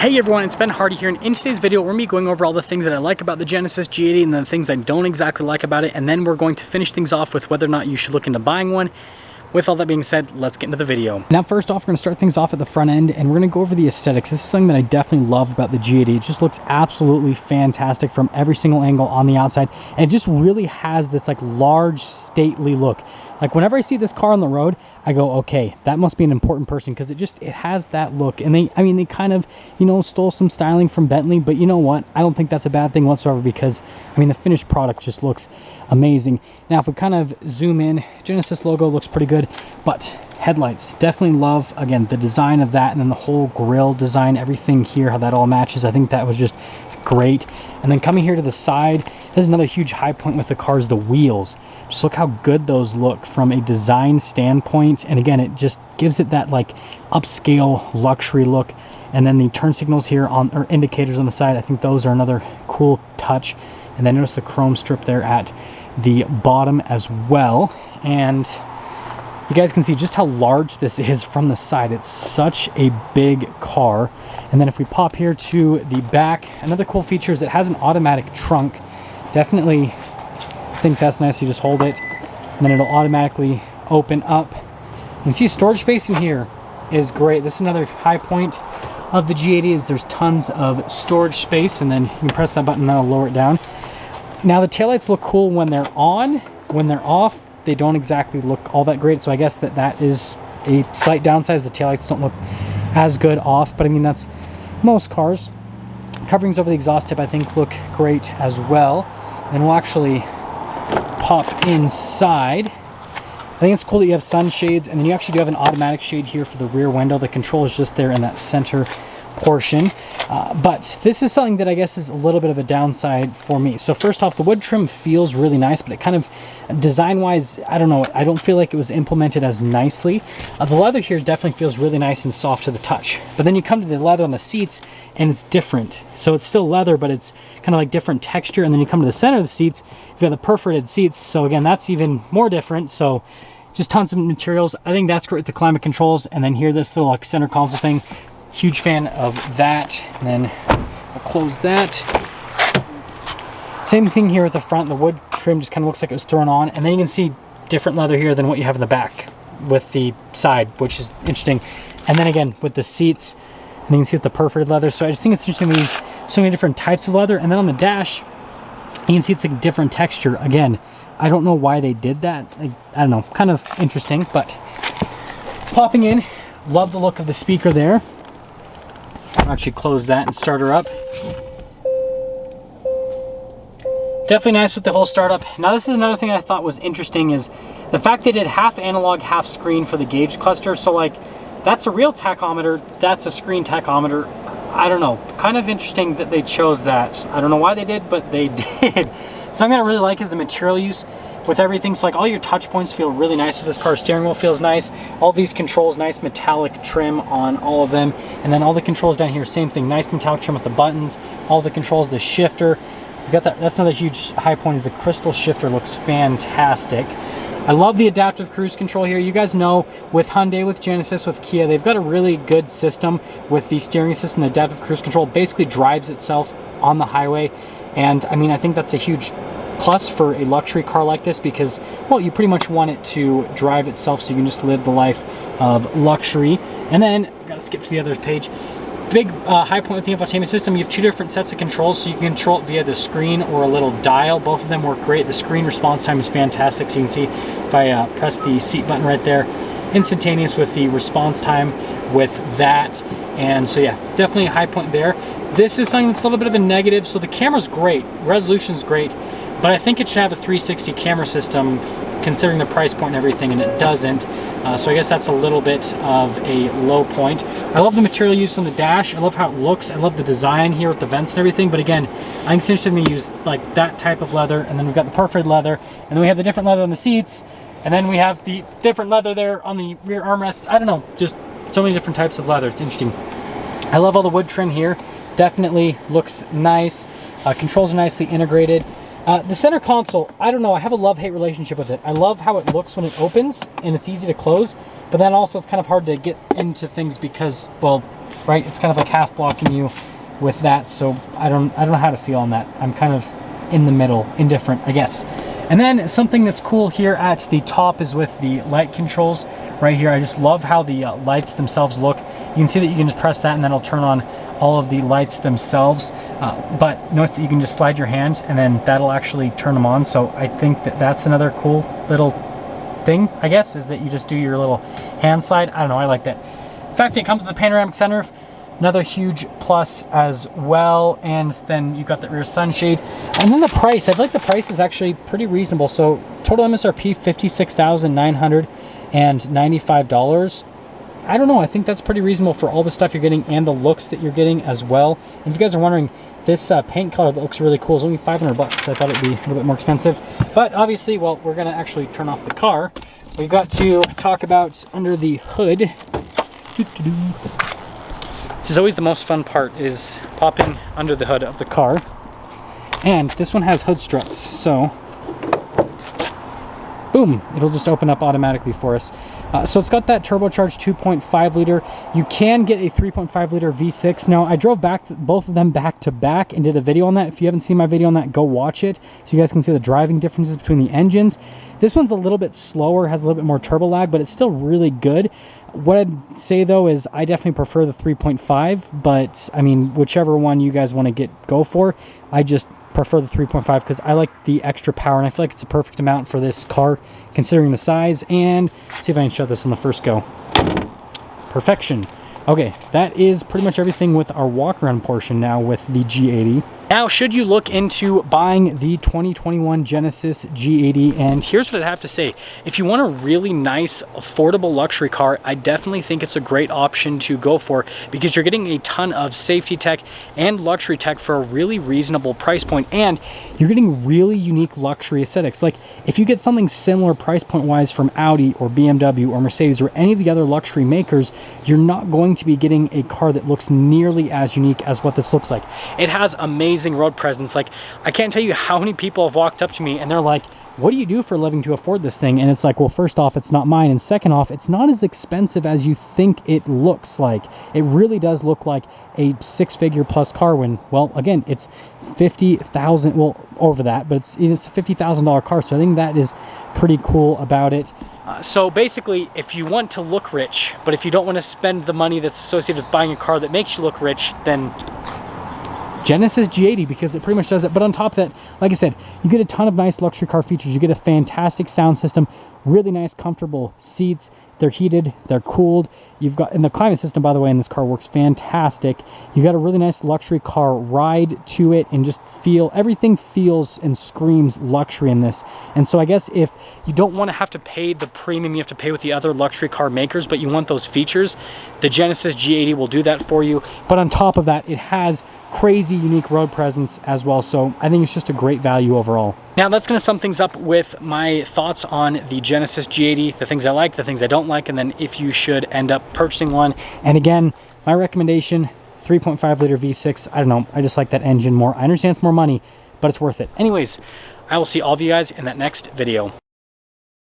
Hey everyone, it's Ben Hardy here, and in today's video we're going to be going over all the things that I like about the Genesis G80 and the things I don't exactly like about it, and then we're going to finish things off with whether or not you should look into buying one. With all that being said, let's get into the video. Now first off, we're going to start things off at the front end, and we're going to go over the aesthetics. This is something that I definitely love about the G80. It just looks absolutely fantastic from every single angle on the outside, and it just really has this like large, stately look. Like whenever I see this car on the road, I go, okay, that must be an important person, because it has that look. And they kind of, stole some styling from Bentley, but you know what? I don't think that's a bad thing whatsoever, because the finished product just looks amazing. Now, if we kind of zoom in, Genesis logo looks pretty good, but headlights, definitely love, again, the design of that, and then the whole grille design, everything here, how that all matches. I think that was just great. And then coming here to the side, there's another huge high point with the cars, the wheels. Just look how good those look from a design standpoint, and again, it just gives it that like upscale luxury look. And then the turn signals here or indicators on the side, I think those are another cool touch. And then notice the chrome strip there at the bottom as well, and you guys can see just how large this is from the side. It's such a big car. And then if we pop here to the back, another cool feature is it has an automatic trunk. Definitely think that's nice. You just hold it and then it'll automatically open up. You can see storage space in here is great. This is another high point of the G80 is there's tons of storage space, and then you can press that button and that'll lower it down. Now the taillights look cool when they're on. When they're off, they don't exactly look all that great, so I guess that is a slight downside. The taillights don't look as good off, but that's most cars. Coverings over the exhaust tip I think look great as well. And we'll actually pop inside. I think it's cool that you have sunshades, and then you actually do have an automatic shade here for the rear window. The control is just there in that center portion, but this is something that I guess is a little bit of a downside for me. So first off, the wood trim feels really nice, but it kind of design wise, I don't know, I don't feel like it was implemented as nicely. The leather here definitely feels really nice and soft to the touch, but then you come to the leather on the seats and it's different. So it's still leather, but it's kind of like different texture. And then you come to the center of the seats, you've got the perforated seats, so again, that's even more different. So just tons of materials. I think that's great with the climate controls. And then here, this little like center console thing, huge fan of that. And then we'll close that. Same thing here at the front. The wood trim just kind of looks like it was thrown on, and then you can see different leather here than what you have in the back with the side, which is interesting. And then again with the seats, and you can see with the perforated leather. So I just think it's interesting we use so many different types of leather. And then on the dash, you can see it's like different texture. Again, I don't know why they did that. I don't know, kind of interesting. But popping in, love the look of the speaker there. I'll actually close that and start her up. Definitely nice with the whole startup. Now this is another thing I thought was interesting, is the fact they did half analog, half screen for the gauge cluster. So like, that's a real tachometer, that's a screen tachometer. I don't know, kind of interesting that they chose that. I don't know why they did, but they did. Something that I really like is the material use with everything. So like all your touch points feel really nice with this car. Steering wheel feels nice. All these controls, nice metallic trim on all of them. And then all the controls down here, same thing, nice metallic trim with the buttons. All the controls, the shifter. You got that. That's another huge high point, is the crystal shifter looks fantastic. I love the adaptive cruise control here. You guys know with Hyundai, with Genesis, with Kia, they've got a really good system with the steering system. The adaptive cruise control basically drives itself on the highway. And I think that's a huge plus for a luxury car like this, because, well, you pretty much want it to drive itself so you can just live the life of luxury. And then, gotta skip to the other page. Big high point with the infotainment system, you have two different sets of controls, so you can control it via the screen or a little dial. Both of them work great. The screen response time is fantastic, so you can see if I press the seat button right there, instantaneous with the response time with that. And so yeah, definitely a high point there. This is something that's a little bit of a negative. So the camera's great, resolution's great, but I think it should have a 360 camera system considering the price point and everything, and it doesn't. So I guess that's a little bit of a low point. I love the material used on the dash. I love how it looks. I love the design here with the vents and everything. But again, I think it's interesting to use like that type of leather, and then we've got the perforated leather, and then we have the different leather on the seats, and then we have the different leather there on the rear armrests. I don't know, just so many different types of leather. It's interesting. I love all the wood trim here. Definitely looks nice. Controls are nicely integrated. The center console, I don't know, I have a love-hate relationship with it. I love how it looks when it opens and it's easy to close, but then also it's kind of hard to get into things because, well, right, it's kind of like half blocking you with that, so I don't know how to feel on that. I'm kind of in the middle, indifferent, I guess. And then something that's cool here at the top is with the light controls right here. I just love how the lights themselves look. You can see that you can just press that and then it'll turn on all of the lights themselves, but notice that you can just slide your hands and then that'll actually turn them on. So I think that that's another cool little thing, I guess, is that you just do your little hand slide. I don't know, I like that. In fact, it comes with a panoramic sunroof, another huge plus as well, and then you got the rear sunshade. And then the price, I feel like the price is actually pretty reasonable. So total MSRP $56,995. I don't know, I think that's pretty reasonable for all the stuff you're getting and the looks that you're getting as well. And if you guys are wondering, this paint color that looks really cool is only $500. I thought it'd be a little bit more expensive. But obviously, well, we're gonna actually turn off the car. We've got to talk about under the hood. This is always the most fun part, is popping under the hood of the car. And this one has hood struts, so boom, it'll just open up automatically for us. So it's got that turbocharged 2.5 liter. You can get a 3.5 liter V6. Now, I drove both of them back to back and did a video on that. If you haven't seen my video on that, go watch it so you guys can see the driving differences between the engines. This one's a little bit slower, has a little bit more turbo lag, but it's still really good. What I'd say though is I definitely prefer the 3.5, but I mean, whichever one you guys want to go for. I just prefer the 3.5 because I like the extra power and I feel like it's a perfect amount for this car considering the size. And see if I can shut this on the first go. Perfection. Okay, that is pretty much everything with our walk around portion now with the G80. Now, should you look into buying the 2021 Genesis G80? And here's what I'd have to say. If you want a really nice, affordable luxury car, I definitely think it's a great option to go for because you're getting a ton of safety tech and luxury tech for a really reasonable price point, and you're getting really unique luxury aesthetics. Like, if you get something similar price point-wise from Audi or BMW or Mercedes or any of the other luxury makers, you're not going to be getting a car that looks nearly as unique as what this looks like. It has amazing road presence. Like, I can't tell you how many people have walked up to me and they're like, what do you do for a living to afford this thing? And it's like, well, first off, it's not mine, and second off, it's not as expensive as you think it looks like. It really does look like a six-figure plus car when, well, again, it's $50,000, well, over that, but it's a $50,000 car, so I think that is pretty cool about it. So basically, if you want to look rich, but if you don't want to spend the money that's associated with buying a car that makes you look rich, then Genesis G80, because it pretty much does it. But on top of that, like I said, you get a ton of nice luxury car features. You get a fantastic sound system, really nice, comfortable seats. They're heated, they're cooled. You've got, and the climate system, by the way, in this car works fantastic. You got a really nice luxury car ride to it, and just everything feels and screams luxury in this. And so I guess if you don't want to have to pay the premium you have to pay with the other luxury car makers, but you want those features, the Genesis G80 will do that for you. But on top of that, it has crazy unique road presence as well. So I think it's just a great value overall. Now that's going to sum things up with my thoughts on the Genesis G80, the things I like, the things I don't like, and then if you should end up purchasing one. And again, my recommendation, 3.5 liter V6. I don't know, I just like that engine more. I understand it's more money, but it's worth it. Anyways, I will see all of you guys in that next video.